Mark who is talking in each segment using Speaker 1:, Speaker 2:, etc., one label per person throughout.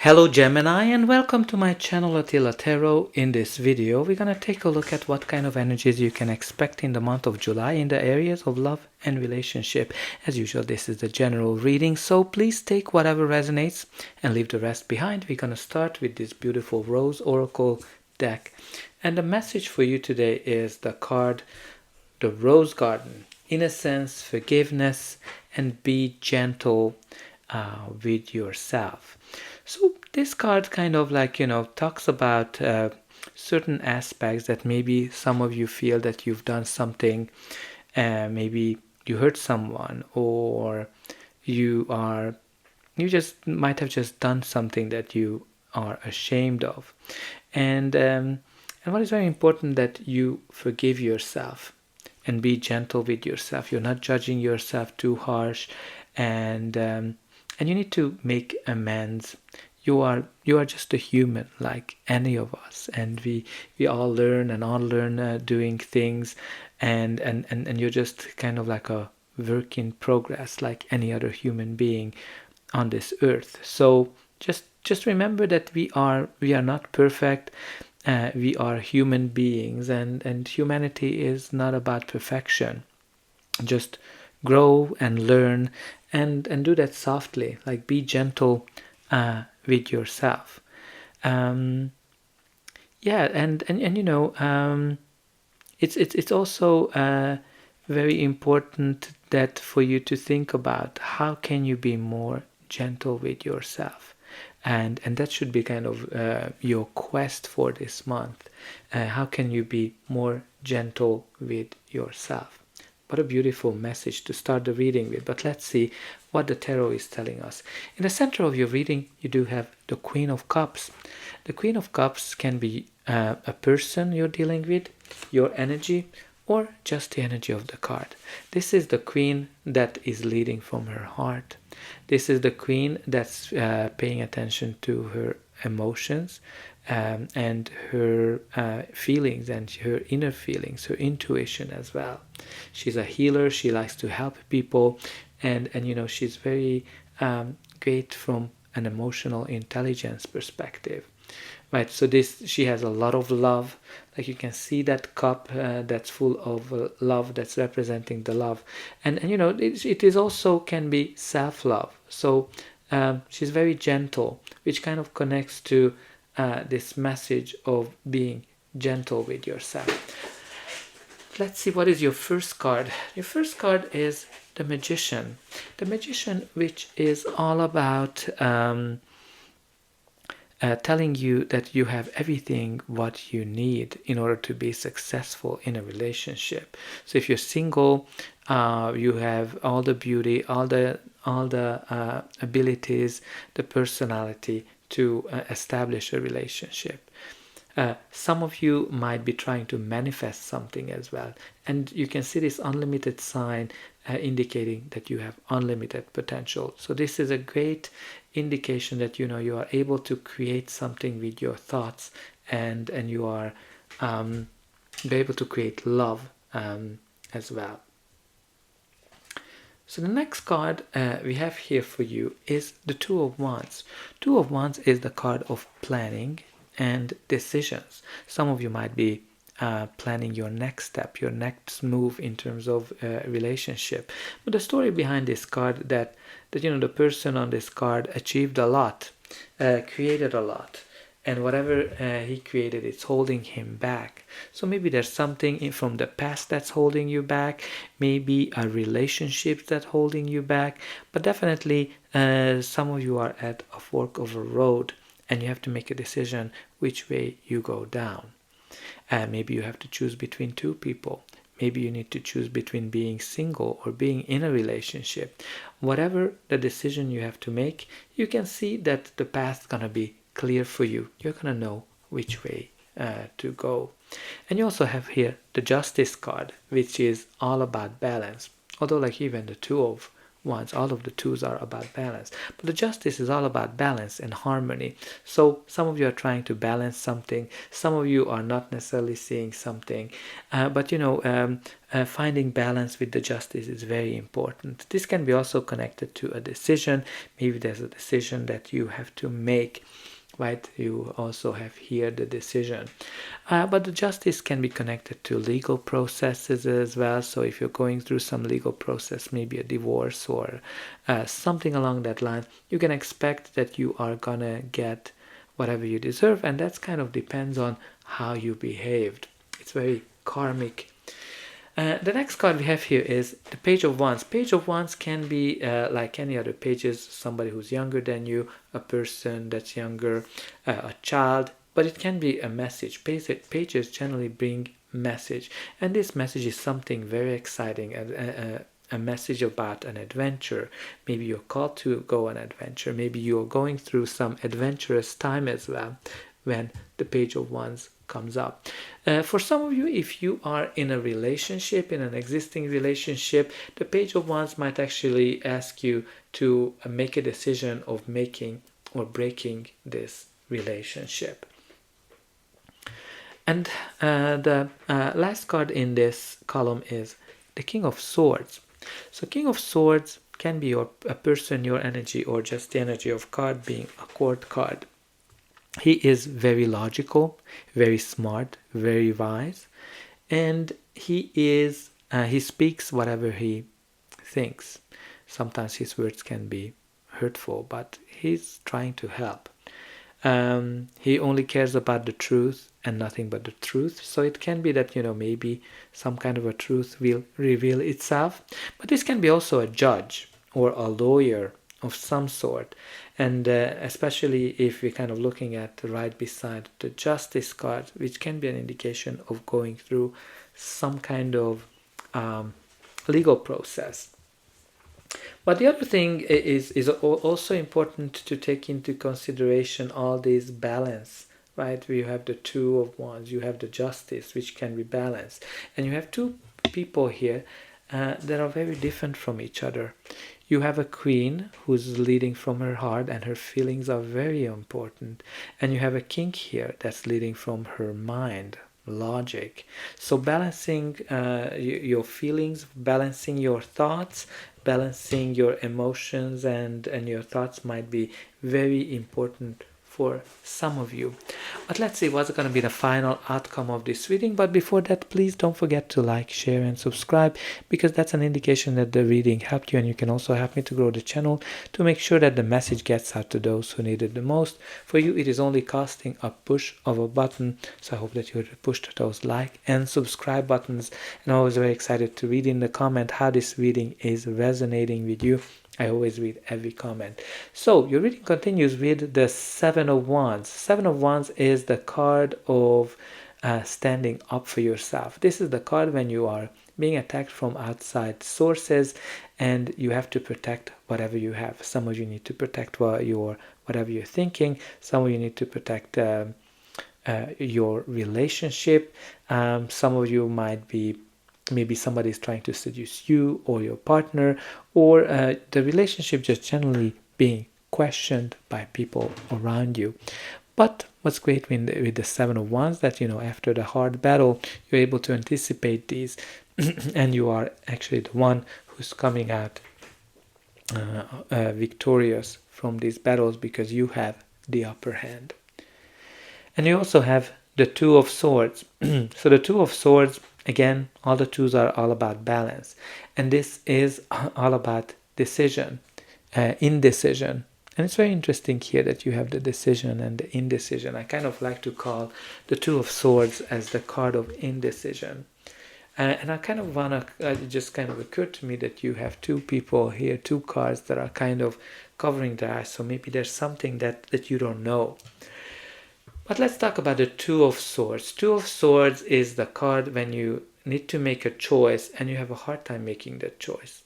Speaker 1: Hello Gemini, and welcome to my channel Attila Tarot. In this video we're going to take a look at what kind of energies you can expect in the month of July in the areas of love and relationship. As usual, this is the general reading, so please take whatever resonates and leave the rest behind. We're going to start with this beautiful Rose Oracle deck, and the message for you today is the card, the Rose Garden. Innocence, forgiveness, and be gentle with yourself. So this card kind of talks about certain aspects that maybe some of you feel that you've done something, maybe you hurt someone, or you just might have just done something that you are ashamed of, and what is very important, that you forgive yourself and be gentle with yourself. You're not judging yourself too harsh, and you need to make amends. You are just a human like any of us, and we all learn and unlearn doing things, and you're just kind of like a work in progress like any other human being on this earth. So just remember that we are not perfect. We are human beings, and humanity is not about perfection. Just grow and learn, and do that softly, like be gentle with yourself. And it's also very important that for you to think about how can you be more gentle with yourself, and that should be kind of your quest for this month. How can you be more gentle with yourself? What a beautiful message to start the reading with. But let's see what the tarot is telling us. In the center of your reading, you do have the Queen of Cups. The Queen of Cups can be a person you're dealing with, your energy, or just the energy of the card. This is the Queen that is leading from her heart. This is the Queen that's paying attention to her emotions, and her feelings, and her inner feelings, her intuition as well. She's a healer. She likes to help people, and she's very great from an emotional intelligence perspective, right? So she has a lot of love. Like you can see that cup that's full of love, that's representing the love, and it is also can be self-love. So she's very gentle, which kind of connects to this message of being gentle with yourself. Let's see, what is your first card? Your first card is the Magician. The Magician, which is all about telling you that you have everything what you need in order to be successful in a relationship. So if you're single, you have all the beauty, all the abilities, the personality to establish a relationship. Some of you might be trying to manifest something as well, and you can see this unlimited sign indicating that you have unlimited potential. So this is a great indication that you are able to create something with your thoughts, and you are be able to create love as well. So the next card we have here for you is the Two of Wands. Two of Wands is the card of planning and decisions. Some of you might be planning your next step, your next move in terms of relationship. But the story behind this card, that the person on this card achieved a lot, created a lot, and whatever he created, it's holding him back. So maybe there's something from the past that's holding you back, maybe a relationship that's holding you back, but definitely some of you are at a fork of a road, and you have to make a decision which way you go down. Maybe you have to choose between two people. Maybe you need to choose between being single or being in a relationship. Whatever the decision you have to make, you can see that the path's going to be clear for you. You're going to know which way to go. And you also have here the Justice card, which is all about balance. Although like even the Two of Wands. All of the twos are about balance. But the Justice is all about balance and harmony. So some of you are trying to balance something. Some of you are not necessarily seeing something. But finding balance with the Justice is very important. This can be also connected to a decision. Maybe there's a decision that you have to make. Right, you also have here the decision, but the Justice can be connected to legal processes as well. So if you're going through some legal process, maybe a divorce or something along that line, you can expect that you are gonna get whatever you deserve, and that's kind of depends on how you behaved. It's very karmic. The next card we have here is the Page of Wands. Page of Wands can be like any other pages, somebody who's younger than you, a person that's younger, a child, but it can be a message. Pages generally bring message, and this message is something very exciting, a message about an adventure. Maybe you're called to go on an adventure. Maybe you're going through some adventurous time as well when the Page of Wands comes up. For some of you, if you are in a relationship, in an existing relationship, the Page of Wands might actually ask you to make a decision of making or breaking this relationship. And the last card in this column is the King of Swords. So King of Swords can be a person, your energy, or just the energy of card being a court card. He is very logical, very smart, very wise, and he speaks whatever he thinks. Sometimes his words can be hurtful, but he's trying to help. He only cares about the truth and nothing but the truth. So it can be that, maybe some kind of a truth will reveal itself. But this can be also a judge or a lawyer of some sort. And especially if we're kind of looking at right beside the Justice card, which can be an indication of going through some kind of legal process. But the other thing is also important to take into consideration all these balance, right? You have the Two of Wands, you have the Justice, which can be balanced. And you have two people here that are very different from each other. You have a Queen who's leading from her heart and her feelings are very important. And you have a King here that's leading from her mind, logic. So balancing your feelings, balancing your thoughts, balancing your emotions and your thoughts might be very important for some of you. But let's see what's going to be the final outcome of this reading. But before that, please don't forget to like, share and subscribe, because that's an indication that the reading helped you, and you can also help me to grow the channel to make sure that the message gets out to those who need it the most. For you, it is only costing a push of a button, so I hope that you pushed those like and subscribe buttons. And I'm always very excited to read in the comment how this reading is resonating with you. I always read every comment. So your reading continues with the Seven of Wands. Seven of Wands is the card of standing up for yourself. This is the card when you are being attacked from outside sources and you have to protect whatever you have. Some of you need to protect whatever you're thinking. Some of you need to protect your relationship. Some of you might be maybe somebody is trying to seduce you or your partner, or the relationship just generally being questioned by people around you. But what's great with the Seven of Wands, that after the hard battle you're able to anticipate these and you are actually the one who's coming out victorious from these battles because you have the upper hand. And you also have the Two of Swords. So the Two of Swords, again, all the twos are all about balance. And this is all about decision, indecision. And it's very interesting here that you have the decision and the indecision. I kind of like to call the Two of Swords as the card of indecision. And I kind of want to, it just kind of occurred to me that you have two people here, two cards that are kind of covering their eyes. So maybe there's something that you don't know. But let's talk about the Two of Swords. Two of Swords is the card when you need to make a choice and you have a hard time making that choice.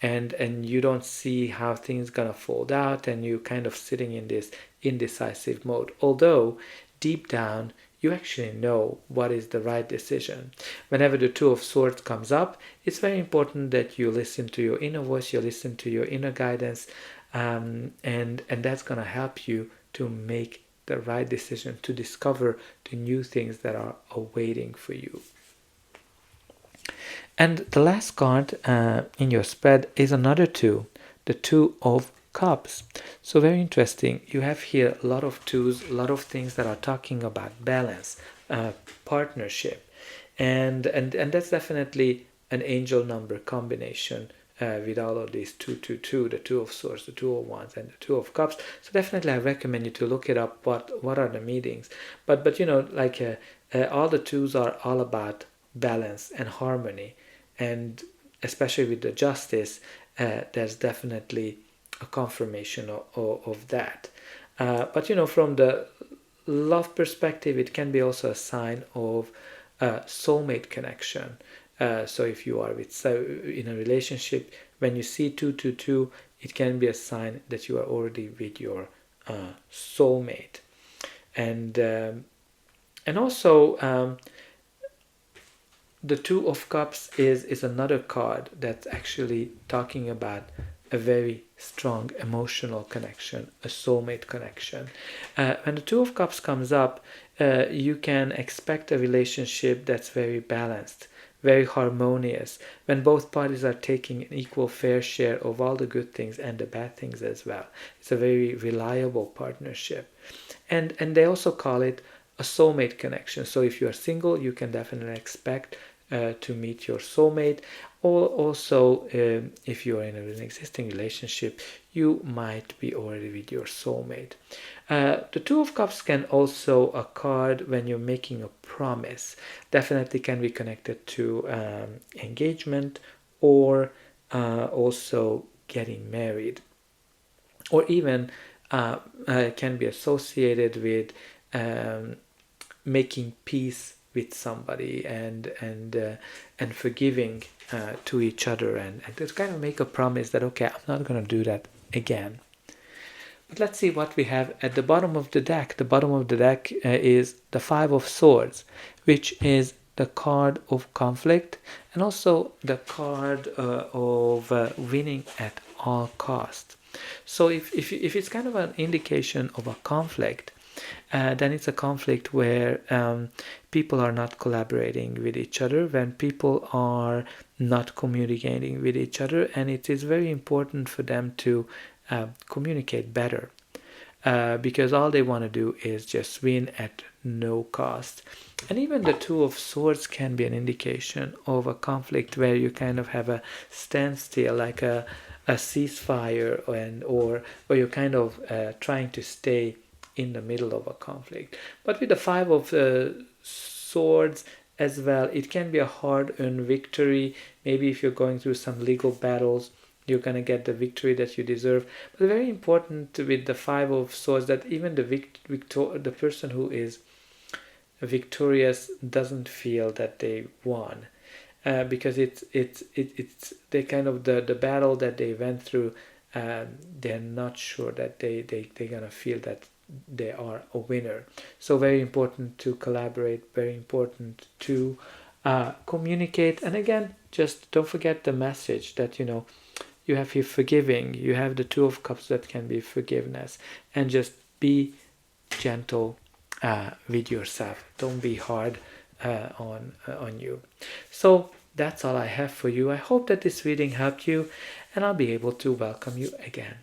Speaker 1: And you don't see how things gonna fold out and you kind of sitting in this indecisive mode. Although deep down you actually know what is the right decision. Whenever the Two of Swords comes up, it's very important that you listen to your inner voice, you listen to your inner guidance, and that's going to help you to make the right decision, to discover the new things that are awaiting for you. And the last card in your spread is another two, the Two of Cups. So very interesting. You have here a lot of twos, a lot of things that are talking about balance, partnership, and that's definitely an angel number combination with all of these 222, the Two of Swords, the Two of Wands, and the Two of Cups. So definitely I recommend you to look it up. What are the meanings? But you know, like all the twos are all about balance and harmony, and especially with the Justice, there's definitely a confirmation of that. But you know, from the love perspective, it can be also a sign of soulmate connection. So if you are in a relationship, when you see 222, it can be a sign that you are already with your soulmate. And also the Two of Cups is another card that's actually talking about a very strong emotional connection, a soulmate connection. When the Two of Cups comes up, you can expect a relationship that's very balanced, very harmonious, when both parties are taking an equal fair share of all the good things and the bad things as well. It's a very reliable partnership. And they also call it a soulmate connection. So if you are single, you can definitely expect to meet your soulmate. Or also, if you are in an existing relationship, you might be already with your soulmate. The Two of Cups can also a card when you're making a promise. Definitely can be connected to engagement, or also getting married, or even can be associated with making peace with somebody and forgiving to each other, and to kind of make a promise that, okay, I'm not going to do that again. But let's see what we have at the bottom of the deck. The bottom of the deck is the Five of Swords, which is the card of conflict, and also the card of winning at all cost. So if it's kind of an indication of a conflict, then it's a conflict where people are not collaborating with each other, when people are not communicating with each other, and it is very important for them to communicate better, because all they want to do is just win at no cost. And even the Two of Swords can be an indication of a conflict where you kind of have a standstill, like a ceasefire, or you're kind of trying to stay in the middle of a conflict. But with the Five of Swords as well, it can be a hard-earned victory. Maybe if you're going through some legal battles, you're going to get the victory that you deserve. But very important with the Five of Swords that even the person who is victorious doesn't feel that they won, because it's they kind of the battle that they went through. They're not sure that they're gonna feel that they are a winner. So very important to collaborate, very important to communicate. And again, just don't forget the message that, you know, you have here forgiving, you have the Two of Cups that can be forgiveness, and just be gentle with yourself. Don't be hard on you. So that's all I have for you. I hope that this reading helped you, and I'll be able to welcome you again.